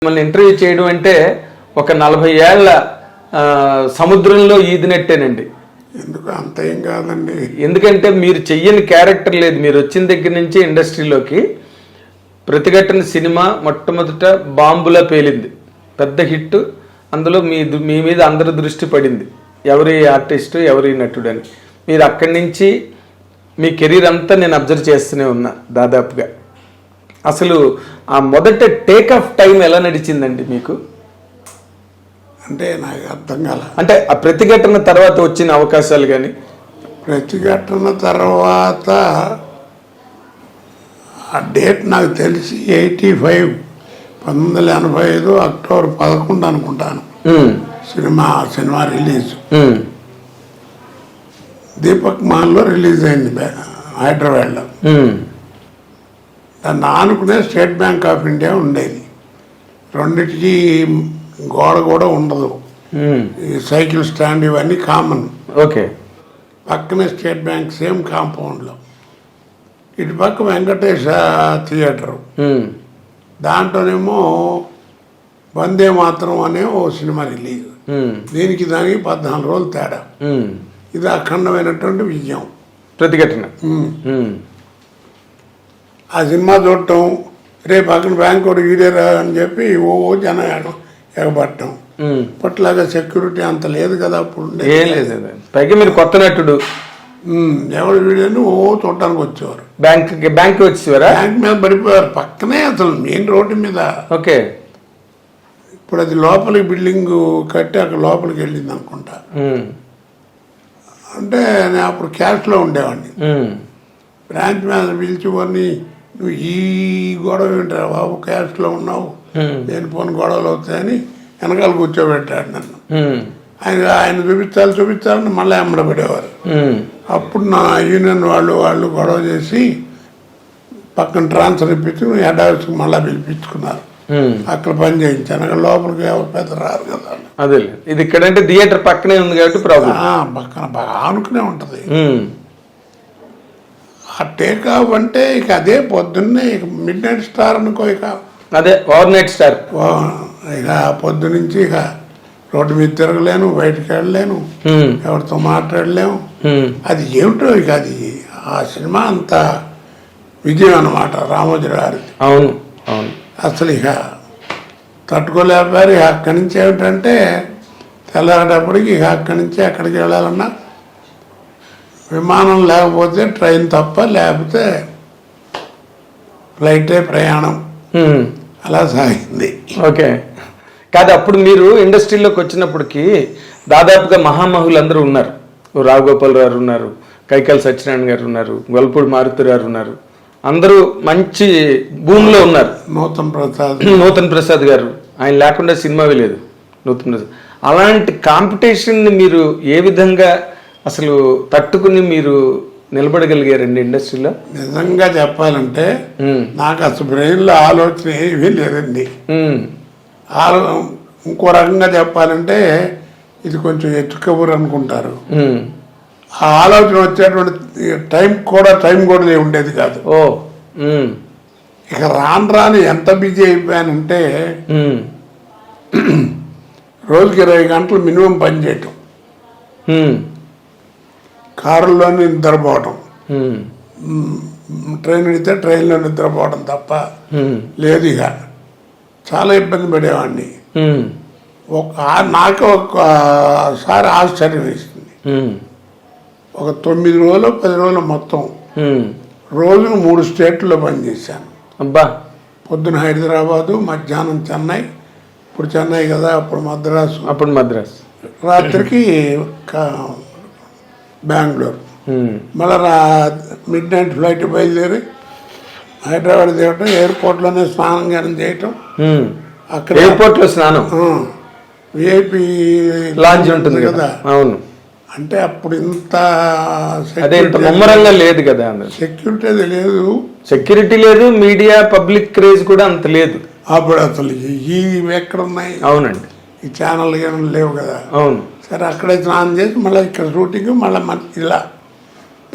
మిమ్మల్ని ఇంటర్వ్యూ చేయడం అంటే ఒక 40 ఏళ్ల సముద్రంలో ఈదినట్టేనండి. ఎందుకు అంత ఏం కాదండి. ఎందుకంటే మీరు చెయ్యని క్యారెక్టర్ లేదు. మీరు వచ్చిన దగ్గర నుంచి ఇండస్ట్రీలోకి ప్రతిఘటన సినిమా మొట్టమొదట బాంబులా పేలింది, పెద్ద హిట్. అందులో మీ మీద అందరి దృష్టి పడింది, ఎవరి ఆర్టిస్టు ఎవరి నటుడు అని. మీరు అక్కడి నుంచి మీ కెరీర్ అంతా నేను అబ్జర్వ్ చేస్తూనే ఉన్నా దాదాపుగా. అసలు ఆ మొదట టేక్ ఆఫ్ టైం ఎలా నడిచిందండి మీకు? అంటే నాకు అర్థం కాల. అంటే ఆ ప్రతిఘటన తర్వాత వచ్చిన అవకాశాలు కానీ? ప్రతిఘటన తర్వాత ఆ డేట్ నాకు తెలిసి 85 1985 అక్టోబర్ 11 అనుకుంటాను సినిమా రిలీజ్. దీపక్ మాల్లో రిలీజ్ అయింది హైదరాబాద్లో. దాన్ని ఆనుకునే స్టేట్ బ్యాంక్ ఆఫ్ ఇండియా ఉండేది. రెండింటికి గోడ కూడా ఉండదు, ఈ సైకిల్ స్టాండ్ ఇవన్నీ కామన్. ఓకే. పక్కనే స్టేట్ బ్యాంక్ సేమ్ కాంపౌండ్లో. ఇటు పక్క వెంకటేశ థియేటరు, దాంట్లోనేమో వందే మాత్రం అనే ఓ సినిమా రిలీజ్. దీనికి దానికి 14 రోజులు తేడా. ఇది అఖండమైనటువంటి విజయం. ప్రతిఘటన. ఆ సినిమా చూడటం, రేపు అక్కడ బ్యాంకు ఈడేరా అని చెప్పి ఓ జనం ఎగబట్టడం. ఇప్పట్లాగా సెక్యూరిటీ అంత లేదు కదా అప్పుడు. ఏం లేదు. పైగా మీరు కొత్త నటుడు, ఎవరు వీడియోని ఓ చూడటానికి వచ్చేవారు. బ్యాంక్ వచ్చేవారా? బ్యాంక్ మీద పడిపోయారు, పక్కనే అసలు మెయిన్ రోడ్డు మీద. ఓకే. ఇప్పుడు అది లోపలికి బిల్డింగ్ కట్టి అక్కడ లోపలికి వెళ్ళింది అనుకుంటా. అంటే నేను అప్పుడు క్యాష్లో ఉండేవాడిని. బ్రాంచ్ మీద పిలిచివన్నీ, నువ్వు ఈ గొడవ వింటారా బాబు, క్యాష్లో ఉన్నావు, నేను పోని గొడవలు అవుతాయని వెనకాల కూర్చోబెట్టాడు నన్ను. ఆయన చూపించాలని మళ్ళీ అమ్మడబడేవారు. అప్పుడు నా యూనియన్ వాళ్ళు గొడవ చేసి పక్కన ట్రాన్స్ఫర్ ఇప్పించి హెడ్ ఆఫీస్కి మళ్ళీ పిలిపించుకున్నారు. అక్కడ పని చేయించాను. అక్కడ లోపలికి ఎవరు పెద్ద రారు కదా. అదే ఇది ఇక్కడంటే థియేటర్ పక్కనే ఉంది కాబట్టి ప్రాబ్లం. పక్కన బాగా ఆనుకునే ఉంటుంది. ఆ టేక్ ఆఫ్ అంటే ఇక అదే పొద్దున్నే ఇక మిడ్ నైట్ స్టార్ అనుకో. ఇక అదే ఓవర్ నైట్ స్టార్. ఇక పొద్దు నుంచి ఇక రోడ్డు మీద తిరగలేను, బయటకు వెళ్ళలేను, ఎవరితో మాట్లాడలేము. అది ఏమిటో ఇక అది ఆ సినిమా అంత విజయం అన్నమాట రామోజీ గారి. అవును అవును. అసలు ఇక తట్టుకోలేకపోయారు. ఇక అక్కడి నుంచి ఏమిటంటే తెల్లారేటప్పటికి ఇక అక్కడి నుంచి ఎక్కడికి వెళ్ళాలన్నా విమానం లేకపోతే ట్రైన్ తప్ప, లేకపోతే ఫ్లైటే ప్రయాణం. అలా సాగింది. ఓకే. కాదు, అప్పుడు మీరు ఇండస్ట్రీలోకి వచ్చినప్పటికీ దాదాపుగా మహామహులు అందరూ ఉన్నారు. రాఘగోపాల్ గారు ఉన్నారు, కైకాల సత్యనారాయణ గారు ఉన్నారు, గొల్పూడి మారుతి గారు ఉన్నారు. అందరూ మంచి భూమిలో ఉన్నారు. నూతన్ ప్రసాద్ గారు, ఆయన లేకుండా సినిమావి లేదు. నూతన్ ప్రసాద్. అలాంటి కాంపిటీషన్ని మీరు ఏ విధంగా అసలు తట్టుకుని మీరు నిలబడగలిగారండి ఇండస్ట్రీలో? నిజంగా చెప్పాలంటే నాకు అసలు బ్రెయిన్లో ఆలోచన ఏమీ లేదండి. ఇంకో రకంగా చెప్పాలంటే ఇది కొంచెం ఎత్తుకబురు అనుకుంటారు. ఆ ఆలోచన వచ్చేటువంటి టైం కూడా ఉండేది కాదు. ఇక రాను ఎంత బిజీ అయిపోయానంటే రోజుకి 20 గంటలు మినిమం పని చేయటం, కారులోనే నిద్రపోవటం, ట్రైన్ ఎడితే ట్రైన్లో నిద్రపోవడం తప్ప లేదు. ఇక చాలా ఇబ్బంది పడేవాడిని. నాకు ఒకసారి ఆశ్చర్యం వేసింది. ఒక 9 రోజులు 10 రోజులు మొత్తం రోజును 3 స్టేట్లో పనిచేశాను. అబ్బా. పొద్దున హైదరాబాదు, మధ్యాహ్నం చెన్నై, ఇప్పుడు చెన్నై కదా, అప్పుడు మద్రాసు, రాత్రికి బెంగళూరు. మళ్ళీ మిడ్ నైట్ ఫ్లైట్ బయలుదేరి హైదరాబాద్ దిగటం, ఎయిర్పోర్ట్లోనే స్నానం చేయటం. అక్కడ ఎయిర్పోర్ట్లో స్నానం, విఐపి లాంజ్ ఉంటుంది కదా. అవును. అంటే అప్పుడు ఇంత ముమ్మరంగా లేదు కదా, సెక్యూరిటీ లేదు, మీడియా పబ్లిక్ క్రేజ్ కూడా అంత లేదు అప్పుడు. అసలు ఈ ఎక్కడ ఉన్నాయి? అవునండి. ఈ ఛానల్ లేవు కదా. అవును. సరే అక్కడే స్నానం చేసి మళ్ళీ ఇక్కడ షూటింగ్, మళ్ళీ ఇలా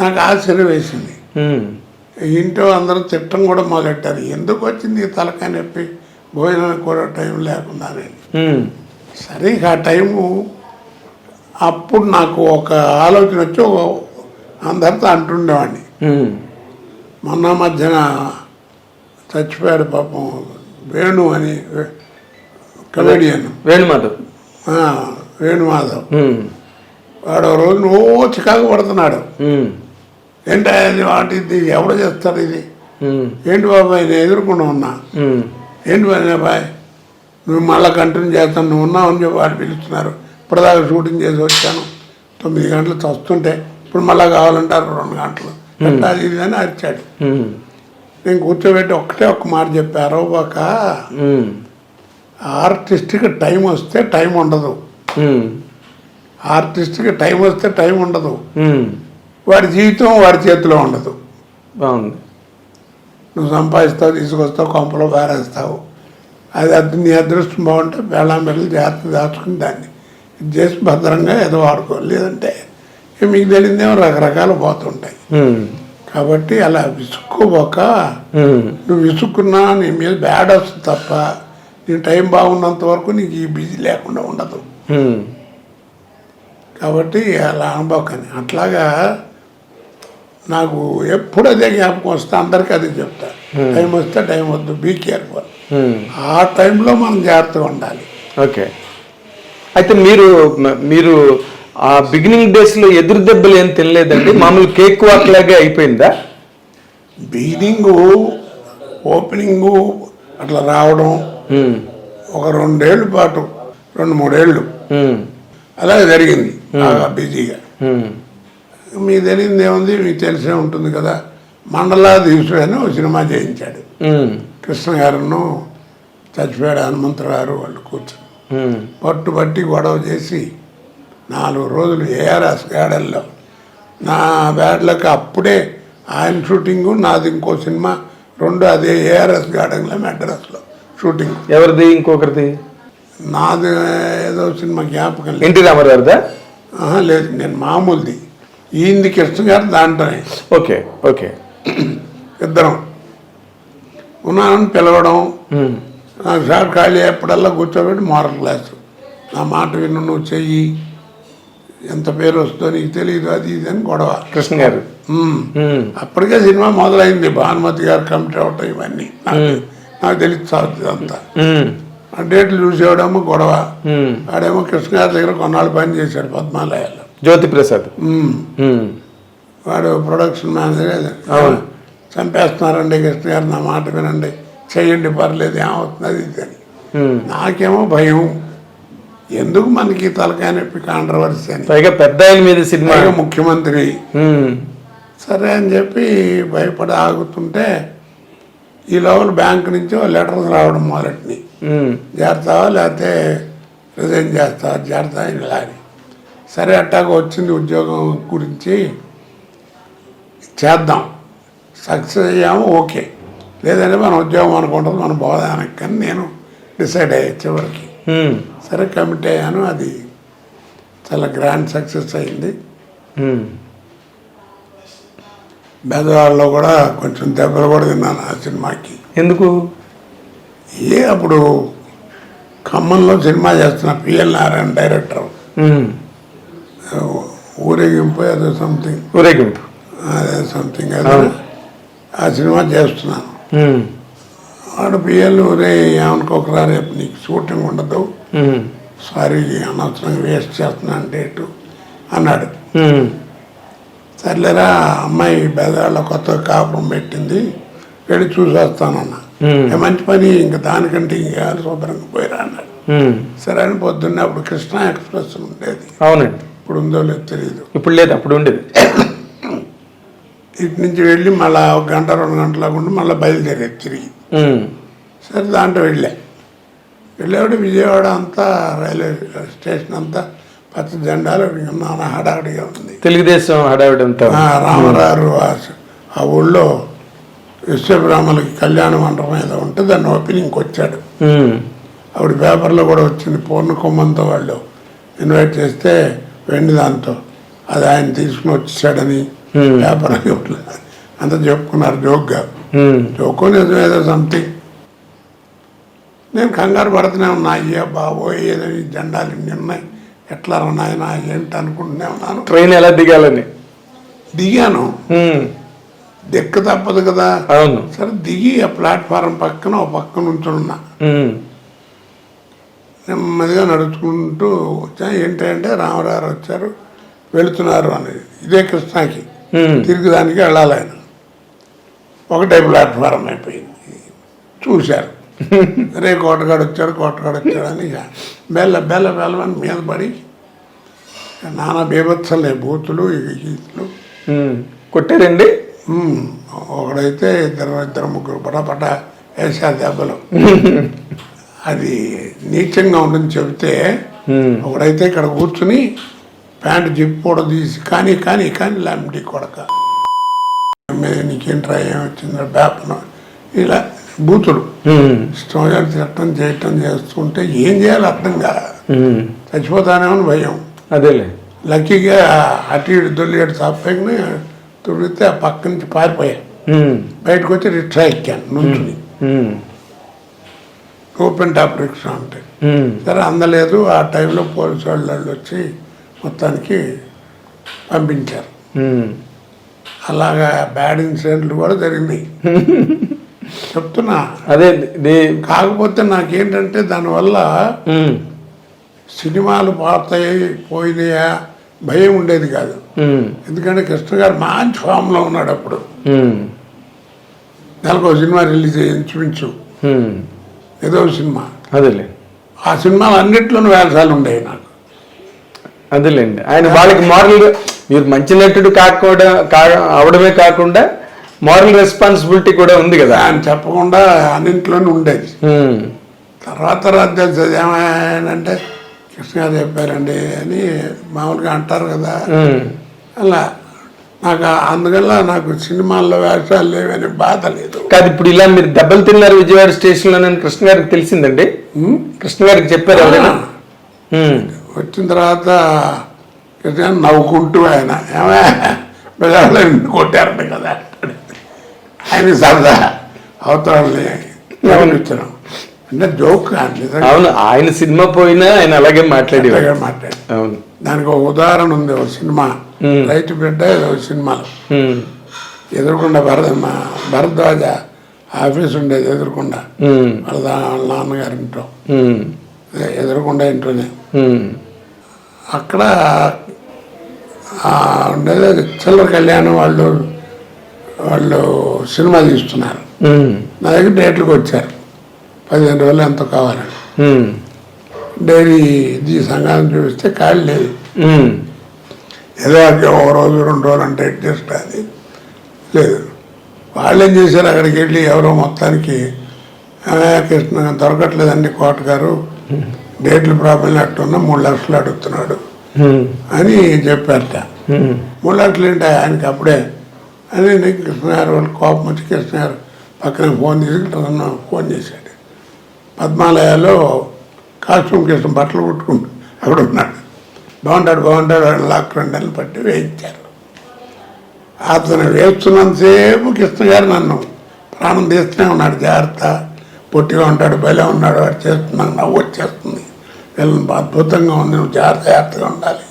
నాకు ఆశ్చర్యం వేసింది. ఇంట్లో అందరూ తిట్టం కూడా మొదలెట్టారు. ఎందుకు వచ్చింది తలకాయ నొప్పి, భోజనానికి కూడా టైం లేకుండా నేను ఉమ్, సరే ఇక ఆ టైము అప్పుడు నాకు ఒక ఆలోచన వచ్చి అందరితో అంటుండేవాడిని. ఉమ్, మొన్న మధ్యన చచ్చిపోయాడు పాపం వేణు అని కమెడియన్ వేణుమాధవ్. వేణుమాధవ్. ఉమ్, వాడు ఓ రోజు చికాకు పడుతున్నాడు. ఉమ్, ఏంటి అది వాటి ఇది ఎవడు చేస్తాడు ఇది, ఉమ్, ఏంటి బాబాయ్ నేను ఎదుర్కొంటూ ఉన్నా, ఉమ్, ఏంటి బాబాయ్ నువ్వు మళ్ళీ కంటిన్యూ చేస్తాను, నువ్వు ఉన్నావు అని చెప్పి వాళ్ళు పిలుస్తున్నారు, ఇప్పటిదాకా షూటింగ్ చేసి వచ్చాను, 9 గంటలు వస్తుంటే ఇప్పుడు మళ్ళీ కావాలంటారు 2 గంటలు, ఎట్లా అది ఇది అని అరిచాడు. ఉమ్, నేను కూర్చోబెట్టి ఒక్క మాట చెప్పి అరవబాక, ఉమ్, ఆర్టిస్ట్కి టైం వస్తే టైం ఉండదు, ఉమ్, ఆర్టిస్ట్కి టైం వస్తే టైం ఉండదు, ఉమ్, వాడి జీవితం వాడి చేతిలో ఉండదు. బాగుంది. నువ్వు సంపాదిస్తావు, తీసుకొస్తావు, కొంపలో పారేస్తావు, అది నీ అదృష్టం బాగుంటే వేళాంబెళ్ళి జాగ్రత్త దాచుకుని దాన్ని ఇది చేసి భద్రంగా ఏదో వాడుకో, లేదంటే మీకు తెలియదేమో రకరకాలు పోతుంటాయి. ఉమ్, కాబట్టి అలా విసుక్కోబోక, ఉమ్, నువ్వు విసుక్కున్నా నీ మీద బ్యాడ్ వస్తుంది తప్ప నీ టైం బాగున్నంత వరకు నీకు ఈ బిజీ లేకుండా ఉండదు. ఉమ్, కాబట్టి అలా అనుభవకని అట్లాగా నాకు ఎప్పుడు అదే జ్ఞాపకం వస్తే అందరికీ అదే చెప్తా, టైం వస్తే టైం వద్దు, బీ కేర్ఫుల్. ఉమ్. ఆ టైంలో మనం జాగ్రత్తగా ఉండాలి. ఓకే. అయితే మీరు ఆ బిగినింగ్ డేస్ లో ఎదురు దెబ్బలు ఏం తినలేదండి? మామూలు కేక్ వాక్ లాగే అయిపోయిందా? బిగినింగు ఓపెనింగు అట్లా రావడం ఉమ్, ఒక 2 ఏళ్ళ పాటు 2-3 ఏళ్ళు ఉమ్, అలాగే జరిగింది బాగా బిజీగా. ఉమ్, మీకు తెలియదు ఏముంది, మీకు తెలిసే ఉంటుంది కదా, మండలాధీశుడు అని ఒక సినిమా చేయించాడు. ఉమ్, కృష్ణ గారును చచ్చిపోయాడు హనుమంతరావు గారు వాళ్ళు కూర్చొని ఉమ్, పట్టుబట్టి గొడవ చేసి 4 రోజులు ఏఆర్ఎస్ గార్డెన్లో నా బ్యాడ్లకి అప్పుడే ఆయన షూటింగు, నాది ఇంకో సినిమా 2 అదే ఏఆర్ఎస్ గార్డెన్లో మెడ్రాస్లో షూటింగ్. ఎవరిది? ఇంకొకరిది? నాది ఏదో సినిమా జ్ఞాపకం లేదు. ఎన్టీ రామారావుదా? లేదు, నేను మామూలుది. ఈయనది కృష్ణ గారు దాంట్లోనే. Okay, okay. ఇద్దరం ఉన్నానని పిలవడం, ఉమ్, నాకు షాట్ ఖాళీ అయ్యేప్పుడల్లా కూర్చోబెట్టి మోరల్ క్లాసు, నా మాట విను, నువ్వు చెయ్యి, ఎంత పేరు వస్తుందో నీకు తెలియదు, అది ఇది అని గొడవ. కృష్ణ గారు. ఉమ్, అప్పటికే సినిమా మొదలైంది, భానుమతి గారు కమిటీ అవటం ఇవన్నీ నాకు తెలిసి అంతా. ఉమ్, ఆ డేట్లు చూసేవాడేమో గొడవ, ఉమ్, ఆడేమో కృష్ణ గారి దగ్గర కొన్నాళ్ళు పని చేశాడు పద్మాలయాల్లో. జ్యోతి ప్రసాద్. ఉమ్. వాడు ప్రొడక్షన్ మేనేజర్. చంపేస్తున్నారండి కృష్ణ గారు, నా మాట వినండి, చెయ్యండి, పర్లేదు, ఏమవుతుంది అది ఇది అని. నాకేమో భయం, ఎందుకు మనకి తలకాయ నొప్పి, కాంట్రవర్సీ అని, పైగా పెద్ద ఆయన మీద సినిమా, ముఖ్యమంత్రి. ఉమ్, సరే అని చెప్పి భయపడి ఆగుతుంటే ఈ లోపల బ్యాంక్ నుంచి లెటర్స్ రావడం మొదలెట్టినాయి, ఉమ్, చేస్తావా లేకపోతే రిజైన్ చేస్తావా, చేస్తా ఇలా అని. సరే అట్టాగా వచ్చింది ఉద్యోగం గురించి, చేద్దాం, సక్సెస్ అయ్యాము ఓకే, లేదంటే మన ఉద్యోగం అనుకుంటుంది మన బోధానికి, కానీ నేను డిసైడ్ అయ్యా చివరికి. ఉమ్, సరే కమిట్ అయ్యాను, అది చాలా గ్రాండ్ సక్సెస్ అయింది. ఉమ్, బెదవాడలో కూడా కొంచెం దెబ్బలు కూడా తిన్నాను ఆ సినిమాకి. ఎందుకు? అప్పుడు ఖమ్మంలో సినిమా చేస్తున్న పిఎల్ నారాయణ డైరెక్టర్, ఉమ్, ఊరేగింపు ఏదో సంథింగ్, ఊరేగింపు అదే సంథింగ్ ఏదో ఆ సినిమా చేస్తున్నాను. ఉమ్, వాడు పిఎల్ ఊరే ఏమనుకోకరా, రేపు నీకు షూటింగ్ ఉండదు, ఉమ్, సారీ అనవసరంగా వేస్ట్ చేస్తున్నాను డేటు అన్నాడు. ఉమ్, సర్లేరా, అమ్మాయి బెదవాళ్ళ కొత్తగా కాపురం పెట్టింది, వెళ్ళి చూసి వస్తానన్నా. మంచి పని, ఇంకా దానికంటే ఇంకా శుభ్రంగా పోయిరా అన్నాడు. సరే అని పొద్దున్నే అప్పుడు కృష్ణా ఎక్స్ప్రెస్ ఉండేది. అవునండి. ఇప్పుడు ఉందో లేదో తెలియదు. ఇప్పుడు లేదు, అప్పుడు ఉండేది. ఇటు నుంచి వెళ్ళి మళ్ళీ 1 గంట 2 గంటలకు ఉండి మళ్ళీ బయలుదేరేది తిరిగి. సరే దాంట్లో వెళ్ళేవాడు విజయవాడ అంతా రైల్వే స్టేషన్ అంతా పచ్చ జెండాలు నాన్న హడావిడిగా ఉంది, తెలుగుదేశం హడావిడి అంతా. రామరారు ఆ ఊళ్ళో విశ్వబ్రాహ్మణులకి కళ్యాణ మండపం ఏదో ఉంటే దాన్ని ఓపెనింగ్కి వచ్చాడు. అప్పుడు పేపర్లో కూడా వచ్చింది, పూర్ణ కుంభంతో వాళ్ళు ఇన్వైట్ చేస్తే వెండి దాంతో అది ఆయన తీసుకుని వచ్చేసాడని పేపర్ అంతా చెప్పుకున్నారు జోక్గా. జోకో నిజం ఏదో సంథింగ్. నేను కంగారు పడుతూనే ఉన్నా, అయ్యా బాబోయ్ ఏదో ఈ జెండాలు ఇన్ని ఉన్నాయి, ఎట్లా ఉన్నాయన ఏంటి అనుకుంటూనే ఉన్నాను. ట్రైన్ ఎలా దిగాలని దిగాను, దిక్కు తప్పదు కదా. అవును. సరే దిగి ఆ ప్లాట్ఫారం పక్కన ఒక పక్కన ఉంచున్నా, నెమ్మదిగా నడుచుకుంటూ వచ్చా. ఏంటంటే రామరారు వచ్చారు, వెళుతున్నారు అనేది. ఇదే కృష్ణాకి తిరిగిదానికి వెళ్ళాలి ఆయన. ఒకటే ప్లాట్ఫారం అయిపోయింది. చూశారు, రే కోటగాడు వచ్చాడు అని బెల్లమని మీద పడి నానా బీభత్సలే బూతులు గీతులు కొట్టారండి. ఒకడైతే ఇద్దరు ముగ్గురు పటపట వేసారు దెబ్బలు. అది నీచంగా ఉండని చెబితే ఒకడైతే ఇక్కడ కూర్చుని ప్యాంటు జిప్ కూడా తీసి కానీ లాంటి కొడక నీకేంట్రా ఏమొచ్చిందో బేపను ఇలా బూతులు ఇష్టం తిట్టడం చేయటం చేస్తుంటే ఏం చేయాలి అర్థం కాదు. చచ్చిపోతానేమని భయం. అదేలే లక్కీగా అటు ఇటు దొల్లిగడు సాపేకనే తుడితే ఆ పక్క నుంచి పారిపోయా. బయటకు వచ్చి రిక్షా ఎక్కాను నుంచుని, ఓపెన్ టాప్ రిక్షా అంటే. సరే అందలేదు. ఆ టైంలో పోలీసు వాళ్ళు వచ్చి మొత్తానికి పంపించారు. అలాగా బ్యాడ్ ఇన్సిడెంట్లు కూడా జరిగినాయి చెప్తున్నా. అదే కాకపోతే నాకేంటంటే దానివల్ల సినిమాలు పోయినాయా భయం ఉండేది కాదు. ఎందుకంటే కృష్ణ గారు మంచి ఫామ్లో ఉన్నాడు అప్పుడు. నెలకు ఒక సినిమా రిలీజ్ ఇంచుమించు ఏదో సినిమా. అదేలే ఆ సినిమాలు అన్నిట్లోనూ వేషాలు ఉండేవి నాకు. అదేలేండి. ఆయన వాళ్ళకి మారల్, మీరు మంచి నటుడు అవడమే కాకుండా మారల్ రెస్పాన్సిబిలిటీ కూడా ఉంది కదా. ఆయన చెప్పకుండా అన్నింట్లోనూ ఉండేది. తర్వాత తెలిసేది ఏమైందంటే కృష్ణ గారు చెప్పారండి అని మామూలుగా అంటారు కదా. అలా నాకు అందువల్ల నాకు సినిమాల్లో వేషాలు లేవని బాధ లేదు. కాదు, ఇప్పుడు ఇలా మీరు దెబ్బలు తిన్నారు విజయవాడ స్టేషన్లో కృష్ణ గారికి తెలిసిందండి? కృష్ణ గారికి చెప్పారు ఎవరైనా? వచ్చిన తర్వాత కృష్ణ నవ్వుకుంటూ ఆయన ఏమైనా కొట్టారంట కదా ఆయన సరదా అవతరాలని గమనించడం అంటే జోక్. అవును, ఆయన సినిమా పోయినా ఆయన అలాగే మాట్లాడి. అవును, దానికి ఒక ఉదాహరణ ఉంది. ఒక సినిమా రైతు బిడ్డ ఒక సినిమాలో ఎదురుకుండా భరద్వాజ ఆఫీస్ ఉండేది ఎదురుకుండా వాళ్ళ నాన్నగారి ఇంట్లో ఎదురుకుండా ఇంట్లోనే. అక్కడ ఉండేది చిల్లర కళ్యాణం వాళ్ళు సినిమా తీస్తున్నారు. నా దగ్గర డేట్లకు వచ్చారు, 15 రోజులు ఎంతో కావాలని. డైరీ ఇది సంఘాన్ని చూపిస్తే ఖాళీ లేదు. ఏదో ఒక రోజు 2 రోజులు అంటే అడ్జస్ట్ అది లేదు. వాళ్ళు ఏం చేశారు, అక్కడికి వెళ్ళి ఎవరో మొత్తానికి కృష్ణ దొరకట్లేదండి కోట గారు, డేట్లు ప్రాబ్లం అట్టున్నా 3 లక్షలు అడుగుతున్నాడు అని చెప్పారట. 3 లక్షలు ఏంటి ఆయనకి అప్పుడే అని కృష్ణ గారు వాళ్ళు కోపం వచ్చి కృష్ణ గారు పక్కన ఫోన్ చేశాడు. పద్మాలయాలో కాస్ట్యూమ్ కృష్ణ బట్టలు కుట్టుకుంటూ అక్కడ ఉన్నాడు. బాగుంటాడు లాక్ 2 నెలలు పట్టి వేయించారు. అతను వేస్తున్నంతసేపు కృష్ణ గారు నన్ను ప్రాణం తీస్తూనే ఉన్నాడు. జాగ్రత్త, పొట్టిగా ఉంటాడు, భలే ఉన్నాడు, వాడు చేస్తున్నాను, నవ్వు వచ్చేస్తుంది, వీళ్ళని అద్భుతంగా ఉంది, నువ్వు జాగ్రత్తగా ఉండాలి,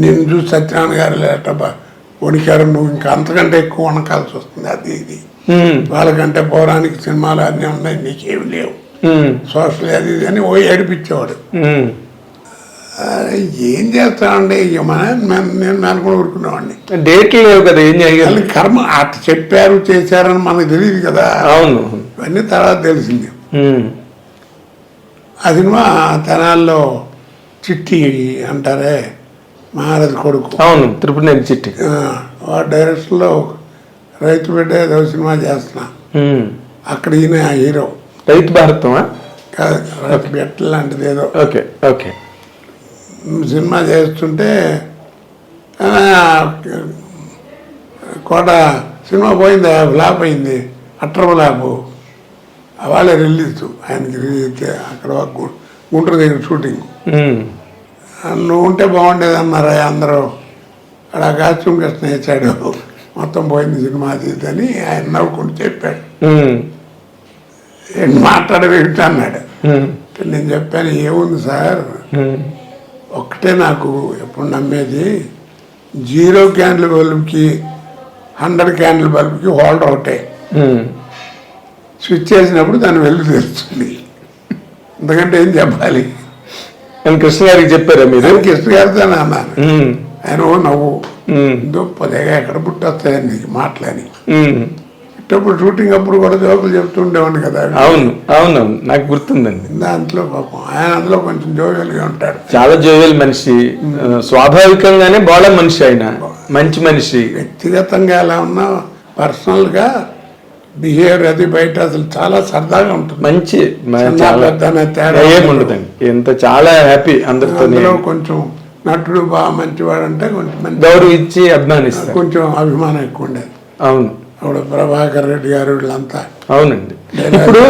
నిన్ను చూసి సత్యనారాయణ గారు లేట వణికారు, నువ్వు ఇంకా అంతకంటే ఎక్కువ వణకాల్సి వస్తుంది, అది ఇది వాళ్ళకంటే పౌరాణిక సినిమాలు అన్నీ ఉన్నాయి, నీకేమి లేవు, సోషల్ అది ఇది అని ఏడిపించేవాడు. ఏం చేస్తామండి ఇక నేను అనుకుని ఊరుకునేవాడిని. డేట్లు లేవు కదా, ఏం చేయాలి, కర్మ అట్లా చెప్పారు చేశారని మనకు తెలియదు కదా. అవును, ఇవన్నీ తర్వాత తెలిసింది. ఆ సినిమా తెనాల్లో చిట్టి అంటారే మహారాజు కొడుకు, అవును, తిరుపతి చిట్టి, వాడు డైరెక్షన్లో రైతు బిడ్డ ఏదో సినిమా చేస్తున్నా. అక్కడ ఈయన హీరో. రైతు భారతమా కాదు, రైతు బిడ్డ లాంటిది ఏదో. Okay okay. సినిమా చేస్తుంటే కోట సినిమా పోయింది, ఫ్లాప్ అయింది, అట్టర్ ఫ్లాపు. వాళ్ళే రిలీజ్ ఆయనకి అక్కడ గుంటూరు దగ్గర షూటింగ్. నువ్వు ఉంటే బాగుండేది అన్నారా అందరూ. అక్కడ కాస్ట్యూమ్ కృష్ణ వేసాడు, మొత్తం పోయింది సినిమా అది అని ఆయన నవ్వుకుంటూ చెప్పాడు. ఏంటి మాట్లాడవేమిటి అన్నాడు. నేను చెప్పాను, ఏముంది సార్, ఒక్కటే నాకు ఎప్పుడు నమ్మేది, 0 క్యాండిల్ బల్బుకి 100 క్యాండిల్ బల్బుకి హోల్డర్ ఒకటే. స్విచ్ చేసినప్పుడు దాని వెలుగు తెలుస్తుంది, ఎందుకంటే ఏం చెప్పాలి అని కృష్ణ గారికి చెప్పారా మీరు? కృష్ణ గారితో అన్నాను. ఆయన ఓ నవ్వు, దుప్పదేగా ఎక్కడ పుట్టొస్తాయని నీకు మాటలని. ఇట్టప్పుడు షూటింగ్ అప్పుడు కూడా జోకులు చెప్తుండేవాడిని కదా. అవును అవునవును, నాకు గుర్తుందండి. దాంట్లో పాపం ఆయన అందులో కొంచెం జోవియల్గా ఉంటాడు, చాలా జోవియల్ మనిషి, స్వాభావికంగానే బాగా మనిషి, ఆయన మంచి మనిషి. వ్యక్తిగతంగా ఎలా ఉన్నా పర్సనల్గా బిహేవియర్ అది బయట అసలు చాలా సరదాగా ఉంటుంది. మంచి చాలా తేడా ఏముండదండి, ఎంత చాలా హ్యాపీ అందరితో. అందులో కొంచెం నటుడు బాగా మంచివాడు అంటే కొంచెం మంచి గౌరవించి అభిమానిస్తారు, కొంచెం అభిమానం ఎక్కువ ఉండేది. అవును, అప్పుడు ప్రభాకర్ రెడ్డి గారు వీళ్ళంతా. అవునండి. ఇప్పుడు